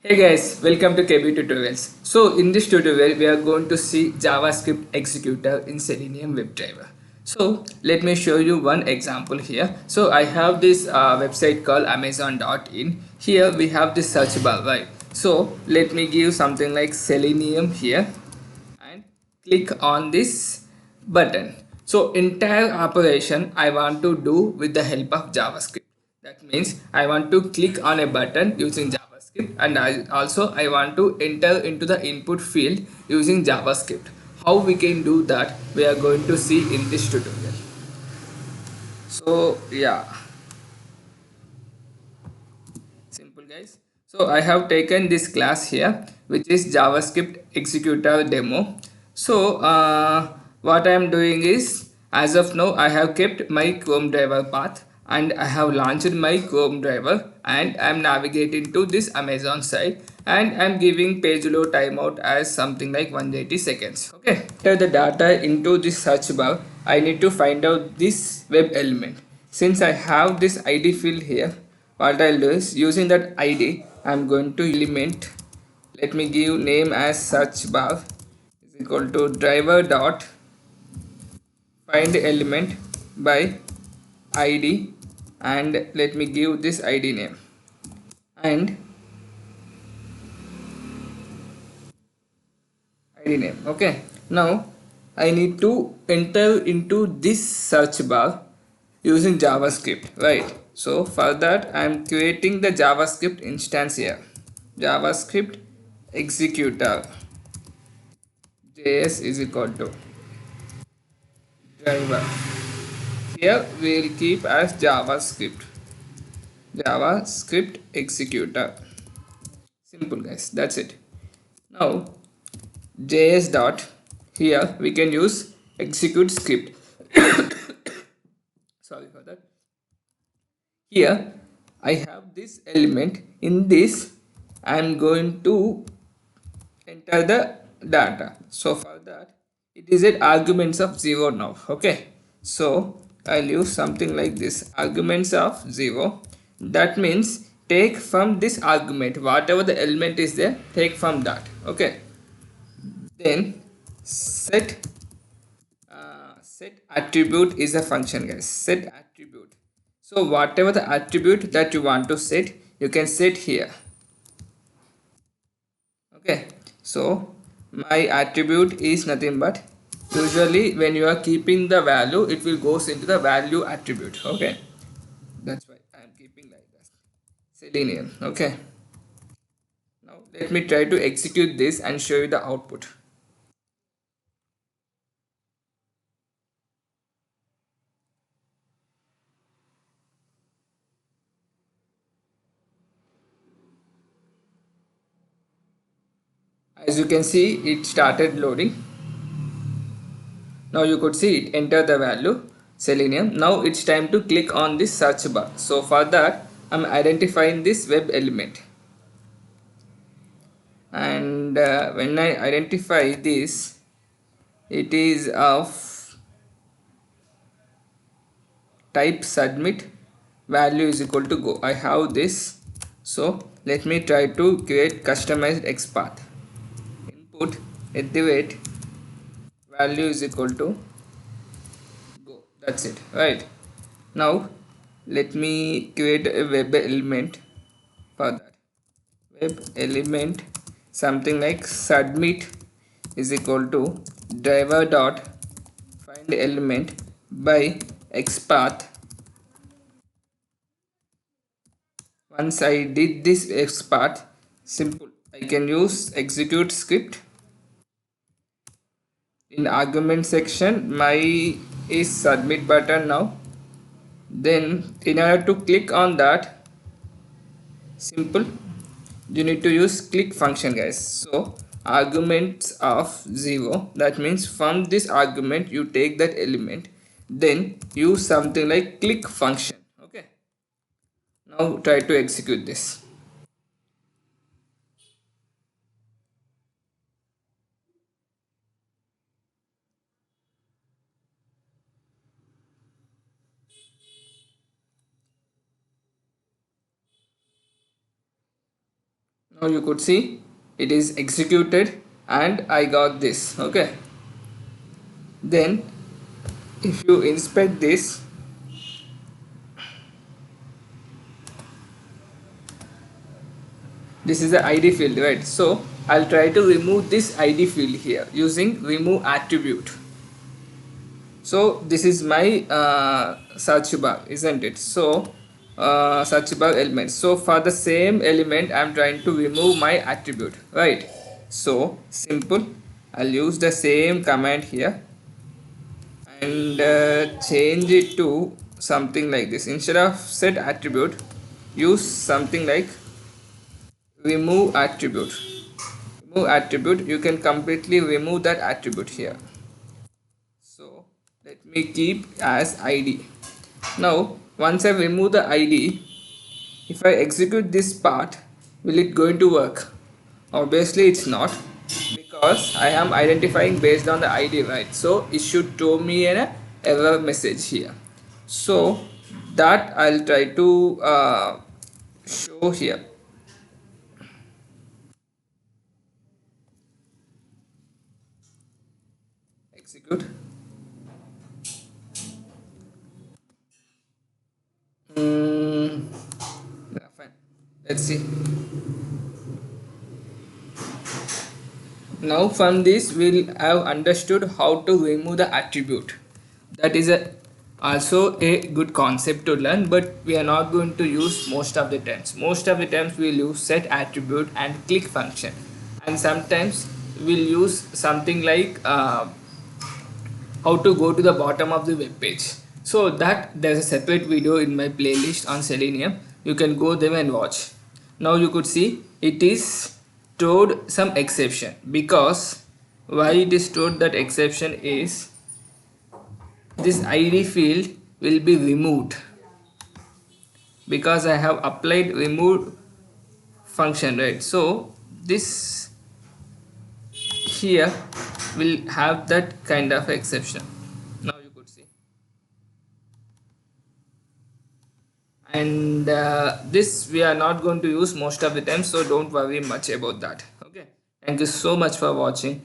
Hey guys, welcome to KB Tutorials. So in this tutorial, we are going to see JavaScript executor in Selenium WebDriver. So let me show you one example here. So I have this website called Amazon.in. Here we have this search bar, right? So let me give something like Selenium here and click on this button. So entire operation I want to do with the help of JavaScript. That means I want to click on a button using JavaScript, and I want to enter into the input field using JavaScript. How we can do that we are going to see in this tutorial. So yeah, simple guys. So I have taken this class here which is JavaScript executor demo. So what I am doing is, as of now I have kept my Chrome driver path and I have launched my Chrome driver and I am navigating to this Amazon site, and I am giving page load timeout as something like 180 seconds. Okay, enter the data into this search bar. I need to find out this web element. Since I have this ID field here, what I'll do is, using that ID I'm going to element, let me give name as search bar is equal to driver dot find element by ID, and let me give this ID name. And ID name. Okay, now I need to enter into this search bar using JavaScript, right? So for that I am creating the JavaScript instance here. JavaScript executor js is equal to driver. Here we will keep as JavaScript executor. Simple guys, that's it. Now js dot, here we can use execute script. Sorry for that. Here I have this element. In this I am going to enter the data. So for that it is at arguments of 0 now. Okay, so I'll use something like this, arguments of 0. That means take from this argument whatever the element is there, take from that. Okay, then set attribute is a function guys. Set attribute, so whatever the attribute that you want to set, you can set here. Okay, so my attribute is nothing but, usually when you are keeping the value it will goes into the value attribute. Okay, that's why I am keeping like that, Selenium. Okay, now let me try to execute this and show you the output. As you can see, it started loading. Now you could see it enter the value Selenium. Now it's time to click on this search bar. So for that I'm identifying this web element, and when I identify this, it is of type submit, value is equal to go. I have this, so let me try to create customized XPath. Input at the rate value is equal to go. That's it, right? Now let me create a web element. For that, web element something like submit is equal to driver dot find element by XPath. Once I did this XPath, simple, I can use execute script. In argument section my is submit button now. Then in order to click on that, simple, you need to use click function guys. So arguments of 0, that means from this argument you take that element, then use something like click function. Okay, now try to execute this. Now you could see it is executed and I got this. Okay, then if you inspect this, this is the id field, right? So I'll try to remove this id field here using remove attribute. So this is my search bar, isn't it? So search bar element. So for the same element I'm trying to remove my attribute, right? So simple, I'll use the same command here and change it to something like this. Instead of set attribute, use something like remove attribute. Remove attribute, you can completely remove that attribute here. So let me keep as id. Now once I remove the id, if I execute this part, will it going to work? Obviously it's not, because I am identifying based on the id, right? So it should throw me an error message here. So that I'll try to show here. Execute. Yeah, fine. Let's see. Now from this we'll have understood how to remove the attribute. That is also a good concept to learn, but we are not going to use most of the times. Most of the times we'll use set attribute and click function, and sometimes we'll use something like how to go to the bottom of the web page. So that there's a separate video in my playlist on Selenium. You can go there and watch. Now you could see it is stored some exception, because why it is stored that exception is this id field will be removed because I have applied remove function, right? So this here will have that kind of exception. Now you could see, and this we are not going to use most of the time, so don't worry much about that. Okay, thank you so much for watching.